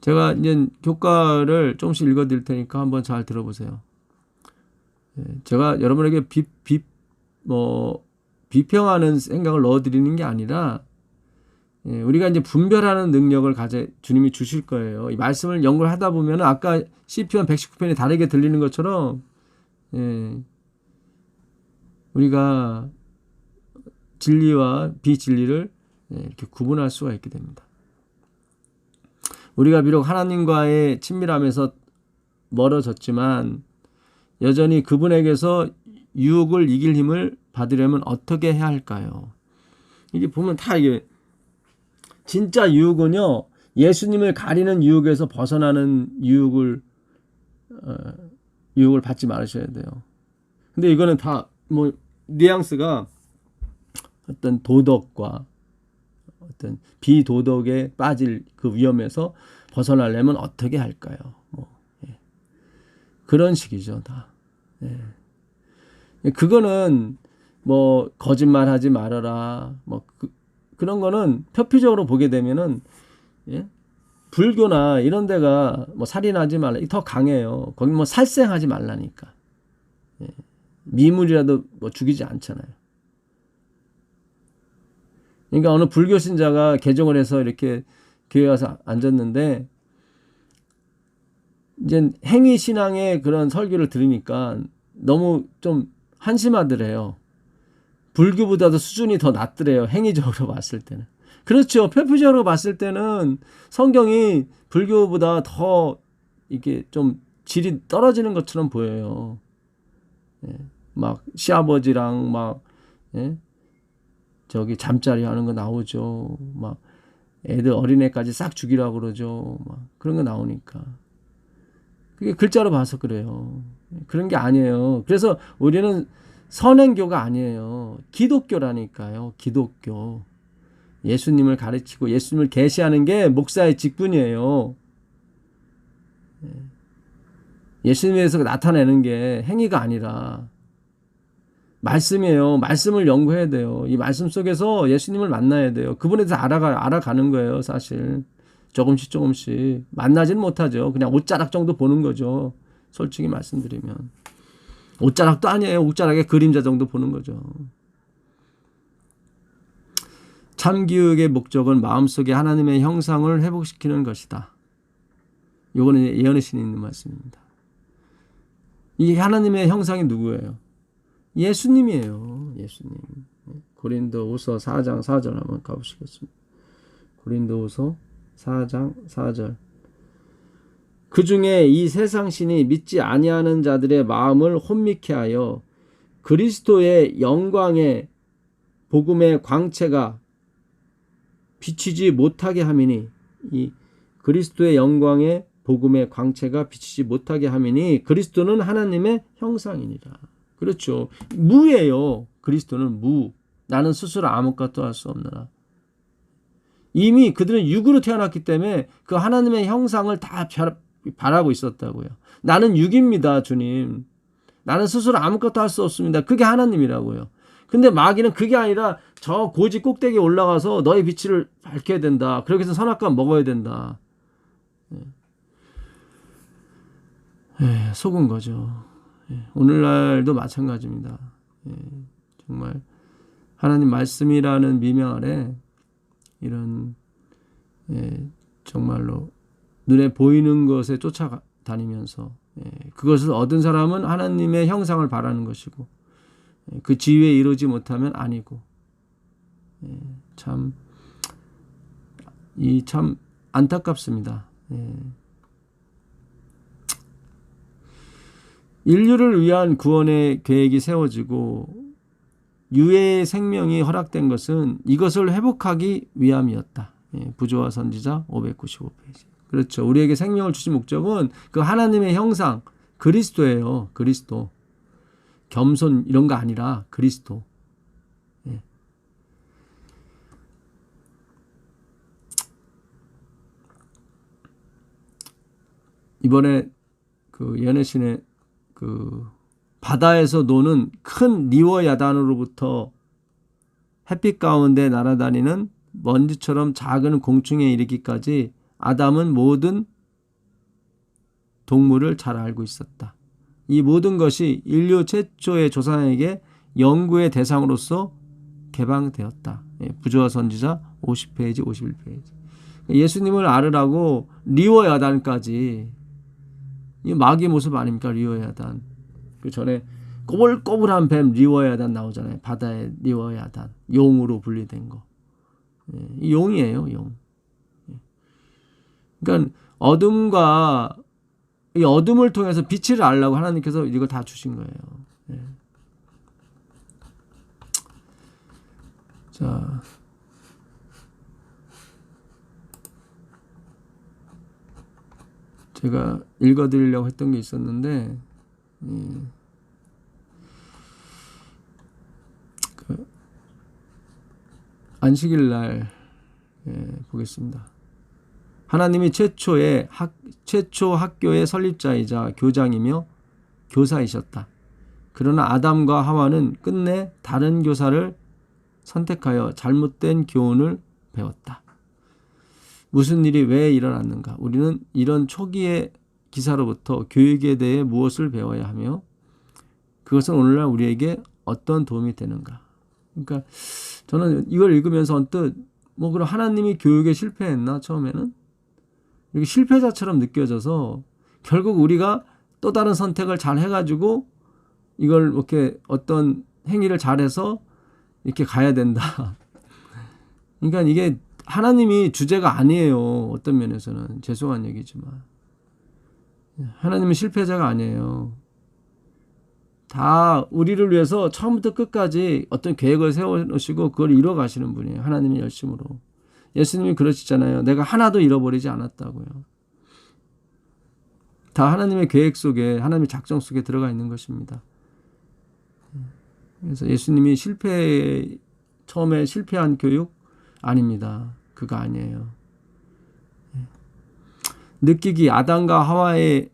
제가 이제 교과를 조금씩 읽어드릴 테니까 한번 잘 들어보세요. 제가 여러분에게 비평하는 생각을 넣어드리는 게 아니라 우리가 이제 분별하는 능력을 주님이 주실 거예요. 이 말씀을 연구를 하다 보면 아까 시편 119편이 다르게 들리는 것처럼 우리가 진리와 비진리를 이렇게 구분할 수가 있게 됩니다. 우리가 비록 하나님과의 친밀함에서 멀어졌지만 여전히 그분에게서 유혹을 이길 힘을 받으려면 어떻게 해야 할까요? 이게 보면 다 이게 진짜 유혹은요, 예수님을 가리는 유혹에서 벗어나는 유혹을 받지 말으셔야 돼요. 근데 이거는 다 뉘앙스가 어떤 도덕과 어떤 비도덕에 빠질 그 위험에서 벗어나려면 어떻게 할까요? 뭐 그런 식이죠, 다. 그거는 뭐 거짓말하지 말아라, 뭐 그런 거는 표피적으로 보게 되면은 불교나 이런 데가 뭐 살인하지 말라 더 강해요. 거기 뭐 살생하지 말라니까. 미물이라도 뭐 죽이지 않잖아요. 그러니까 어느 불교 신자가 개종을 해서 이렇게 교회 와서 앉았는데 이제 행위 신앙의 그런 설교를 들으니까 너무 좀 한심하더래요. 불교보다도 수준이 더 낮더래요. 행위적으로 봤을 때는. 그렇죠. 표피적으로 봤을 때는 성경이 불교보다 더 이게 좀 질이 떨어지는 것처럼 보여요. 막 시아버지랑 막 저기 잠자리 하는 거 나오죠. 막 애들 어린애까지 싹 죽이라고 그러죠. 막 그런 거 나오니까. 그게 글자로 봐서 그래요. 그런 게 아니에요. 그래서 우리는 선행교가 아니에요. 기독교라니까요. 기독교. 예수님을 가르치고 예수님을 계시하는 게 목사의 직분이에요. 예수님에서 나타내는 게 행위가 아니라 말씀이에요. 말씀을 연구해야 돼요. 이 말씀 속에서 예수님을 만나야 돼요. 그분에 대해서 알아가는 거예요, 사실. 조금씩 만나지는 못하죠. 그냥 옷자락 정도 보는 거죠. 솔직히 말씀드리면. 옷자락도 아니에요. 옷자락의 그림자 정도 보는 거죠. 참교육의 목적은 마음속에 하나님의 형상을 회복시키는 것이다. 이거는 예언의 신이 있는 말씀입니다. 이 하나님의 형상이 누구예요? 예수님이에요. 예수님. 고린도후서 4장 4절 한번 가보시겠습니다. 고린도후서 4장 4절. 그 중에 이 세상 신이 믿지 아니하는 자들의 마음을 혼미케 하여 그리스도의 영광의 복음의 광채가 비치지 못하게 함이니, 이 그리스도의 영광의 복음의 광채가 비치지 못하게 함이니 그리스도는 하나님의 형상이니라. 그렇죠. 무예요. 그리스도는 무. 나는 스스로 아무것도 할 수 없느라. 이미 그들은 육으로 태어났기 때문에 그 하나님의 형상을 다 바라고 있었다고요. 나는 육입니다, 주님. 나는 스스로 아무것도 할 수 없습니다. 그게 하나님이라고요. 근데 마귀는 그게 아니라 저 고지 꼭대기에 올라가서 너의 빛을 밝혀야 된다. 그렇게 해서 선악과 먹어야 된다. 속은 거죠. 오늘날도 마찬가지입니다. 정말 하나님 말씀이라는 미명 아래 이런 정말로 눈에 보이는 것에 쫓아다니면서 그것을 얻은 사람은 하나님의 형상을 바라는 것이고 그 지위에 이르지 못하면 아니고 참 안타깝습니다. 인류를 위한 구원의 계획이 세워지고 유해의 생명이 허락된 것은 이것을 회복하기 위함이었다. 부조화 선지자 595페이지. 그렇죠. 우리에게 생명을 주신 목적은 그 하나님의 형상 그리스도예요. 그리스도. 겸손 이런 거 아니라 그리스도. 이번에 그 예언의 그 바다에서 노는 큰 리워야단으로부터 햇빛 가운데 날아다니는 먼지처럼 작은 공충에 이르기까지 아담은 모든 동물을 잘 알고 있었다. 이 모든 것이 인류 최초의 조상에게 연구의 대상으로서 개방되었다. 부조화 선지자 50페이지 51페이지. 예수님을 알으라고 리워야단까지, 이 마귀의 모습 아닙니까? 리워야단. 그 전에 꼬불꼬불한 뱀 리워야단 나오잖아요. 바다의 리워야단. 용으로 분리된 거. 이 용이에요, 용. 그러니까 이 어둠을 통해서 빛을 알라고 하나님께서 이걸 다 주신 거예요. 자, 제가 읽어드리려고 했던 게 있었는데 그 안식일 날 보겠습니다. 하나님이 최초 학교의 설립자이자 교장이며 교사이셨다. 그러나 아담과 하와는 끝내 다른 교사를 선택하여 잘못된 교훈을 배웠다. 무슨 일이 왜 일어났는가? 우리는 이런 초기의 기사로부터 교육에 대해 무엇을 배워야 하며 그것은 오늘날 우리에게 어떤 도움이 되는가? 그러니까 저는 이걸 읽으면서 언뜻 그럼 하나님이 교육에 실패했나 처음에는? 이렇게 실패자처럼 느껴져서 결국 우리가 또 다른 선택을 잘 해가지고 이걸 이렇게 어떤 행위를 잘해서 이렇게 가야 된다. 그러니까 이게 하나님이 주제가 아니에요. 어떤 면에서는 죄송한 얘기지만 하나님은 실패자가 아니에요. 다 우리를 위해서 처음부터 끝까지 어떤 계획을 세워놓으시고 그걸 이뤄 가시는 분이에요. 하나님의 열심으로. 예수님이 그러시잖아요. 내가 하나도 잃어버리지 않았다고요. 다 하나님의 계획 속에 하나님의 작정 속에 들어가 있는 것입니다. 그래서 예수님이 처음에 실패한 교육 아닙니다. 그거 아니에요. 느끼기 아담과 하와의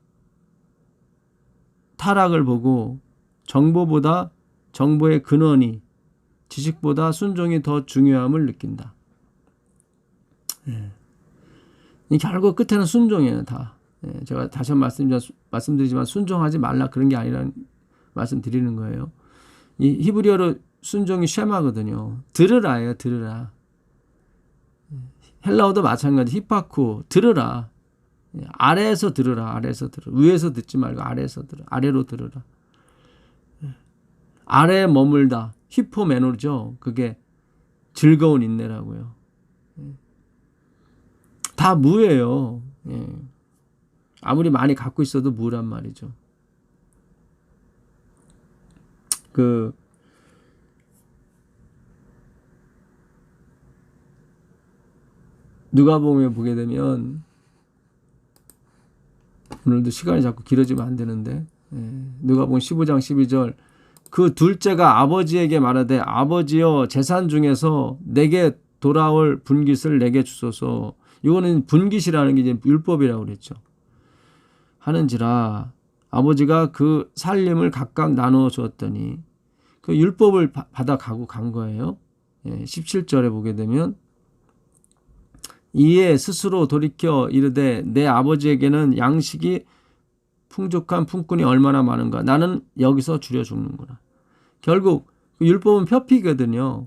타락을 보고 정보의 근원이 지식보다 순종이 더 중요함을 느낀다. 결국 끝에는 순종이에요. 다. 제가 다시 한번 말씀드리지만 순종하지 말라 그런 게 아니라는 말씀드리는 거예요. 이 히브리어로 순종이 쉐마거든요. 들으라예요. 들으라. 헬라어도 마찬가지. 히파쿠 들으라. 아래에서 들으라. 아래에서 들으라. 위에서 듣지 말고 아래에서 들으라. 아래로 들으라. 아래에 머물다. 히포메노죠. 그게 즐거운 인내라고요. 다 무예요. 아무리 많이 갖고 있어도 무란 말이죠. 누가복음에 보게 되면 오늘도 시간이 자꾸 길어지면 안 되는데 누가복음 15장 12절 그 둘째가 아버지에게 말하되 아버지여 재산 중에서 내게 돌아올 분깃을 내게 주소서. 이거는 분깃이라는 게 이제 율법이라고 그랬죠. 하는지라 아버지가 그 살림을 각각 나누어 주었더니 그 율법을 받아가고 간 거예요. 17절에 보게 되면 이에 스스로 돌이켜 이르되 내 아버지에게는 양식이 풍족한 품꾼이 얼마나 많은가. 나는 여기서 줄여 죽는구나. 결국 율법은 표피거든요.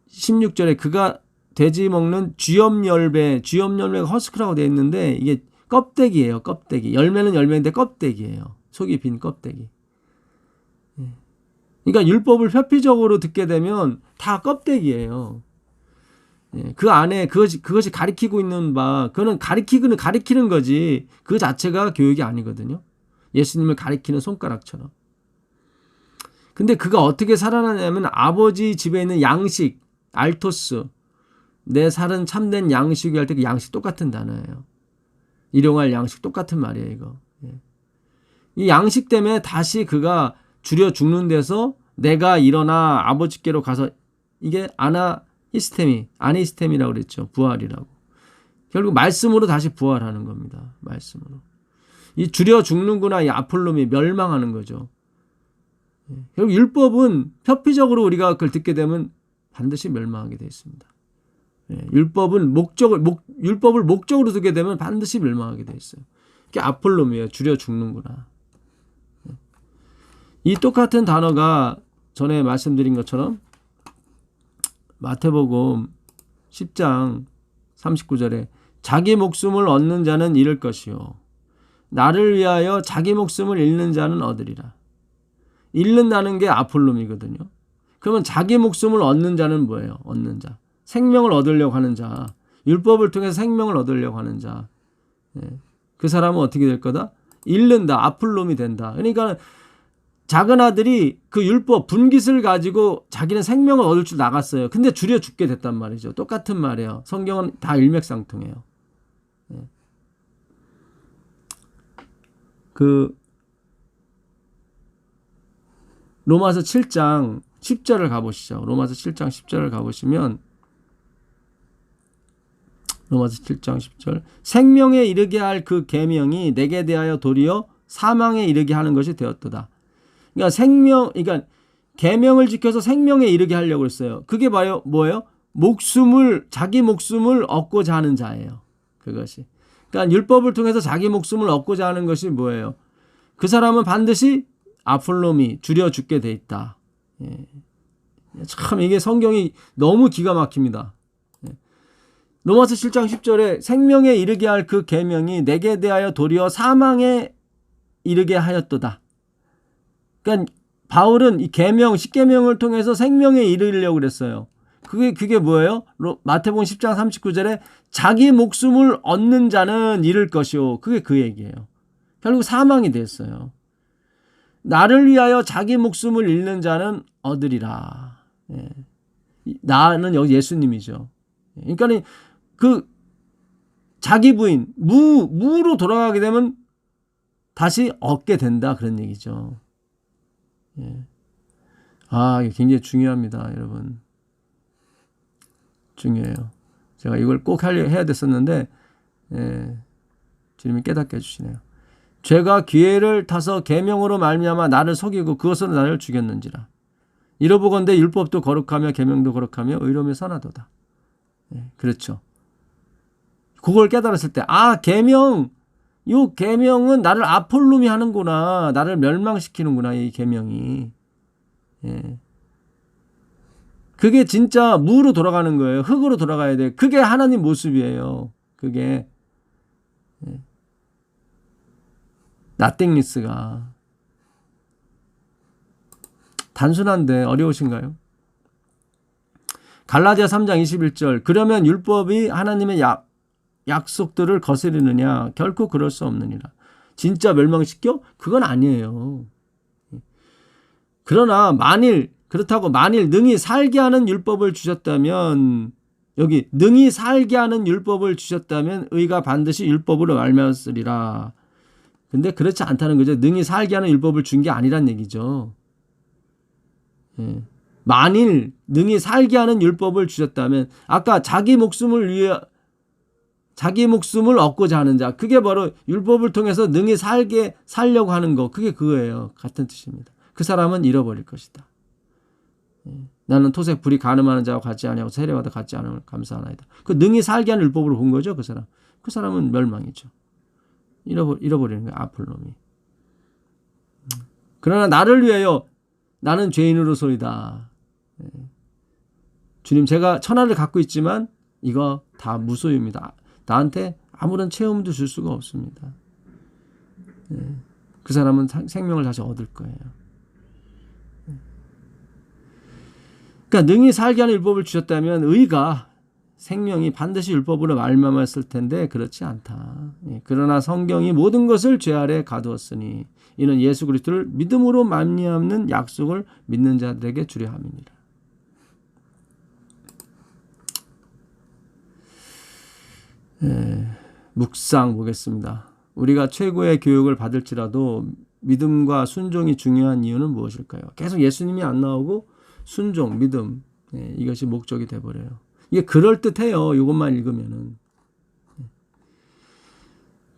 16절에 그가 돼지 먹는 쥐염열매가 허스크라고 되어 있는데 이게 껍데기예요. 껍데기. 열매는 열매인데 껍데기예요. 속이 빈 껍데기. 그러니까 율법을 표피적으로 듣게 되면 다 껍데기예요. 그 안에 그것이 가리키고 있는 그거는 가리키는 거지 그 자체가 교육이 아니거든요. 예수님을 가리키는 손가락처럼. 근데 그가 어떻게 살아나냐면 아버지 집에 있는 양식, 알토스, 내 살은 참된 양식이 할 때 그 양식 똑같은 단어예요. 일용할 양식 똑같은 말이에요. 이거. 이 양식 때문에 다시 그가 줄여 죽는 데서 내가 일어나 아버지께로 가서 이게 아니스템이라고 그랬죠. 부활이라고. 결국 말씀으로 다시 부활하는 겁니다. 말씀으로. 이 줄여 죽는구나 이 아폴롬이 멸망하는 거죠. 결국 율법은 표피적으로 우리가 그걸 듣게 되면 반드시 멸망하게 되어 있습니다. 율법을 목적으로 듣게 되면 반드시 멸망하게 되어 있어요. 이게 아폴롬이에요. 줄여 죽는구나. 이 똑같은 단어가 전에 말씀드린 것처럼 마태복음 10장 39절에 자기 목숨을 얻는 자는 잃을 것이요 나를 위하여 자기 목숨을 잃는 자는 얻으리라. 잃는다는 게 아폴롬이거든요. 그러면 자기 목숨을 얻는 자는 뭐예요? 얻는 자. 생명을 얻으려고 하는 자. 율법을 통해서 생명을 얻으려고 하는 자. 그 사람은 어떻게 될 거다? 잃는다. 아폴롬이 된다. 그러니까 작은 아들이 그 율법 분깃을 가지고 자기는 생명을 얻을 줄 나갔어요. 근데 줄여 죽게 됐단 말이죠. 똑같은 말이에요. 성경은 다 일맥상통해요. 로마서 7장 10절을 가보시죠. 로마서 7장 10절을 가보시면 로마서 7장 10절. 생명에 이르게 할 그 계명이 내게 대하여 도리어 사망에 이르게 하는 것이 되었도다. 그러니까 계명을 지켜서 생명에 이르게 하려고 했어요. 그게 뭐예요? 자기 목숨을 얻고자 하는 자예요. 그것이. 그러니까 율법을 통해서 자기 목숨을 얻고자 하는 것이 뭐예요? 그 사람은 반드시 아폴롬이 줄여 죽게 돼 있다. 예. 참 이게 성경이 너무 기가 막힙니다. 예. 로마서 7장 10절에 생명에 이르게 할 그 계명이 내게 대하여 도리어 사망에 이르게 하였도다. 그러니까 바울은 이 계명, 십계명을 통해서 생명에 이르려고 그랬어요. 그게 뭐예요? 마태복음 10장 39절에 자기 목숨을 얻는 자는 잃을 것이요. 그게 그 얘기예요. 결국 사망이 됐어요. 나를 위하여 자기 목숨을 잃는 자는 얻으리라. 예. 나는 여기 예수님이죠. 그러니까 그 자기 부인 무로 돌아가게 되면 다시 얻게 된다 그런 얘기죠. 예. 이게 굉장히 중요합니다, 여러분. 중요해요. 제가 이걸 꼭 해야 됐었는데 주님이 깨닫게 해주시네요. 죄가 기회를 타서 계명으로 말미암아 나를 속이고 그것으로 나를 죽였는지라. 이러보건대 율법도 거룩하며 계명도 거룩하며 의로움이 선하도다. 그렇죠. 그걸 깨달았을 때 이 계명은 나를 아폴룸이 하는구나. 나를 멸망시키는구나. 이 계명이. 그게 진짜 무로 돌아가는 거예요. 흙으로 돌아가야 돼. 그게 하나님 모습이에요. 그게 nothingness가 단순한데 어려우신가요? 갈라디아 3장 21절. 그러면 율법이 하나님의 약속들을 거스르느냐? 결코 그럴 수 없느니라. 진짜 멸망시켜? 그건 아니에요. 그러나 만일 능히 살게 하는 율법을 주셨다면, 여기 능히 살게 하는 율법을 주셨다면 의가 반드시 율법으로 말미암았으리라. 근데 그렇지 않다는 거죠. 능히 살게 하는 율법을 준 게 아니란 얘기죠. 만일 능히 살게 하는 율법을 주셨다면, 아까 자기 목숨을 얻고자 하는 자, 그게 바로 율법을 통해서 능히 살려고 하는 거, 그게 그거예요. 같은 뜻입니다. 그 사람은 잃어버릴 것이다. 나는 토색 불이 가늠하는 자와 같지 아니하고 세례와도 같지 않음을 감사하나이다. 그 능히 살게 하는 율법으로 본 거죠. 그 사람은 멸망이죠. 잃어버리는 거예요. 아폴롬이. 그러나 나를 위하여 나는 죄인으로소이다. 주님, 제가 천하를 갖고 있지만 이거 다 무소유입니다. 나한테 아무런 체험도 줄 수가 없습니다. 그 사람은 생명을 다시 얻을 거예요. 그러니까 능히 살게 하는 율법을 주셨다면 의가, 생명이 반드시 율법으로 말미암았을 텐데 그렇지 않다. 그러나 성경이 모든 것을 죄 아래 가두었으니 이는 예수 그리스도를 믿음으로 말미암는 약속을 믿는 자들에게 주려 함이니라. 묵상 보겠습니다. 우리가 최고의 교육을 받을지라도 믿음과 순종이 중요한 이유는 무엇일까요? 계속 예수님이 안 나오고 순종, 믿음, 이것이 목적이 돼버려요. 이게 그럴듯해요. 이것만 읽으면은.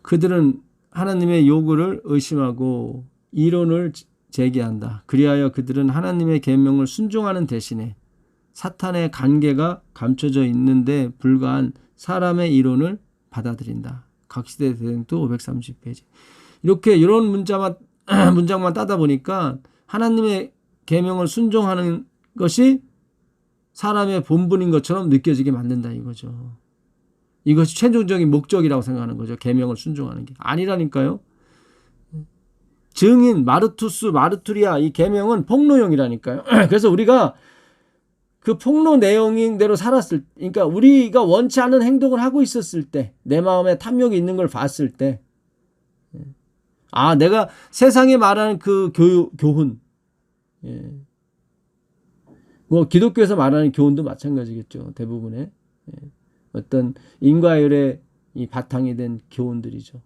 그들은 하나님의 요구를 의심하고 이론을 제기한다. 그리하여 그들은 하나님의 계명을 순종하는 대신에 사탄의 관계가 감춰져 있는데 불과한 사람의 이론을 받아들인다. 각시대 대행도 530페이지. 이렇게 이런 문장만 따다 보니까 하나님의 계명을 순종하는 것이 사람의 본분인 것처럼 느껴지게 만든다 이거죠. 이것이 최종적인 목적이라고 생각하는 거죠. 계명을 순종하는 게 아니라니까요. 증인, 마르투리아 이 계명은 폭로용이라니까요. 그래서 우리가 그 폭로 내용대로 그러니까 우리가 원치 않은 행동을 하고 있었을 때, 내 마음에 탐욕이 있는 걸 봤을 때, 내가 세상에 말하는 그 교훈, 뭐 기독교에서 말하는 교훈도 마찬가지겠죠. 대부분의 어떤 인과율의 이 바탕이 된 교훈들이죠.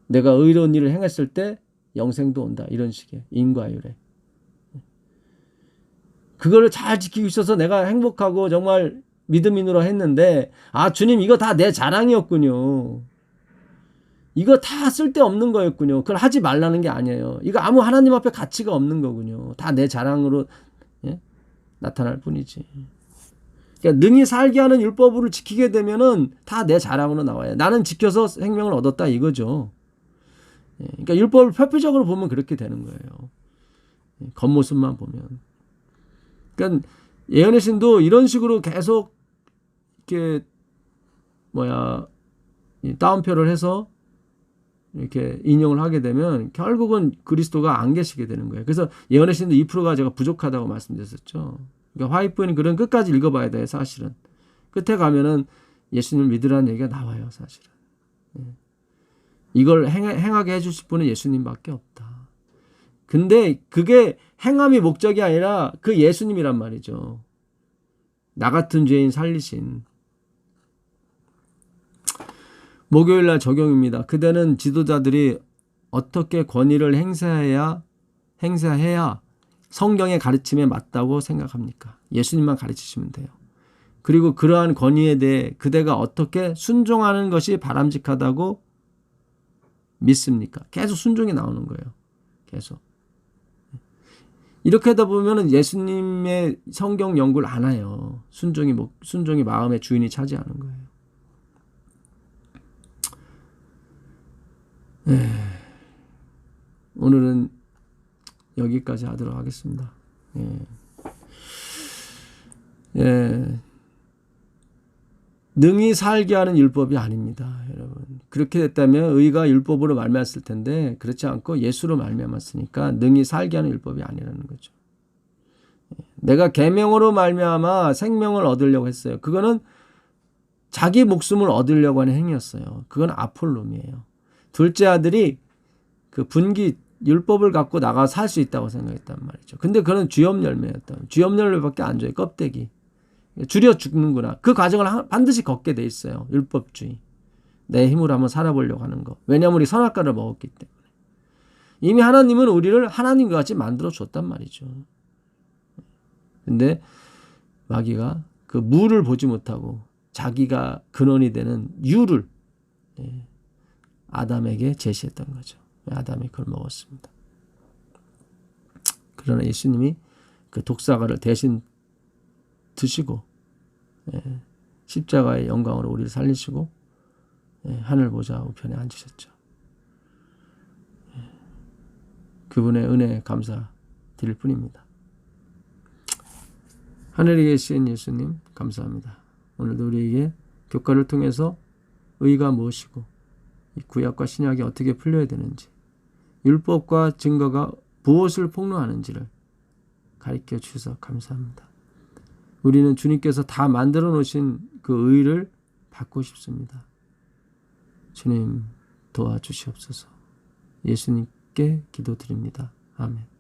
내가 의로운 일을 행했을 때 영생도 온다. 이런 식의 인과율의. 그거를 잘 지키고 있어서 내가 행복하고 정말 믿음인으로 했는데 주님 이거 다 내 자랑이었군요. 이거 다 쓸데없는 거였군요. 그걸 하지 말라는 게 아니에요. 이거 아무 하나님 앞에 가치가 없는 거군요. 다 내 자랑으로 나타날 뿐이지. 그러니까 능히 살게 하는 율법을 지키게 되면은 다 내 자랑으로 나와요. 나는 지켜서 생명을 얻었다 이거죠. 그러니까 율법을 표피적으로 보면 그렇게 되는 거예요. 겉모습만 보면. 그러니까 예언의 신도 이런 식으로 계속 이렇게 따옴표를 해서 이렇게 인용을 하게 되면 결국은 그리스도가 안 계시게 되는 거예요. 그래서 예언의 신도 2%가 제가 부족하다고 말씀드렸었죠. 그러니까 화이트보이는 글은 끝까지 읽어봐야 돼요. 사실은. 끝에 가면은 예수님을 믿으라는 얘기가 나와요. 사실은. 이걸 행하게 해주실 분은 예수님밖에 없다. 근데 그게 행함이 목적이 아니라 그 예수님이란 말이죠. 나 같은 죄인 살리신. 목요일날 적용입니다. 그대는 지도자들이 어떻게 권위를 행사해야 성경의 가르침에 맞다고 생각합니까? 예수님만 가르치시면 돼요. 그리고 그러한 권위에 대해 그대가 어떻게 순종하는 것이 바람직하다고 믿습니까? 계속 순종이 나오는 거예요. 계속. 이렇게 하다 보면 예수님의 성경 연구를 안 해요. 순종이 마음의 주인이 차지하는 거예요. 오늘은 여기까지 하도록 하겠습니다. 능히 살게 하는 율법이 아닙니다, 여러분. 그렇게 됐다면 의가 율법으로 말미암았을 텐데 그렇지 않고 예수로 말미암았으니까 능히 살게 하는 율법이 아니라는 거죠. 내가 계명으로 말미암아 생명을 얻으려고 했어요. 그거는 자기 목숨을 얻으려고 하는 행위였어요. 그건 아폴롬이에요. 둘째 아들이 그 분기 율법을 갖고 나가 살 수 있다고 생각했단 말이죠. 근데 그건 주엽 열매였다. 주엽 열매밖에 안 줘요. 껍데기. 줄여 죽는구나. 그 과정을 반드시 걷게 돼 있어요. 율법주의. 내 힘으로 한번 살아보려고 하는 거. 왜냐하면 우리 선악과를 먹었기 때문에. 이미 하나님은 우리를 하나님과 같이 만들어 줬단 말이죠. 근데 마귀가 그 무를 보지 못하고 자기가 근원이 되는 유를 아담에게 제시했던 거죠. 아담이 그걸 먹었습니다. 그러나 예수님이 그 독사과를 대신 드시고 십자가의 영광으로 우리를 살리시고 하늘 보좌 우편에 앉으셨죠. 그분의 은혜에 감사드릴 뿐입니다. 하늘에 계신 예수님 감사합니다. 오늘도 우리에게 교과를 통해서 의가 무엇이고 구약과 신약이 어떻게 풀려야 되는지, 율법과 증거가 무엇을 폭로하는지를 가르쳐 주셔서 감사합니다. 우리는 주님께서 다 만들어 놓으신 그 의를 받고 싶습니다. 주님 도와주시옵소서. 예수님께 기도드립니다. 아멘.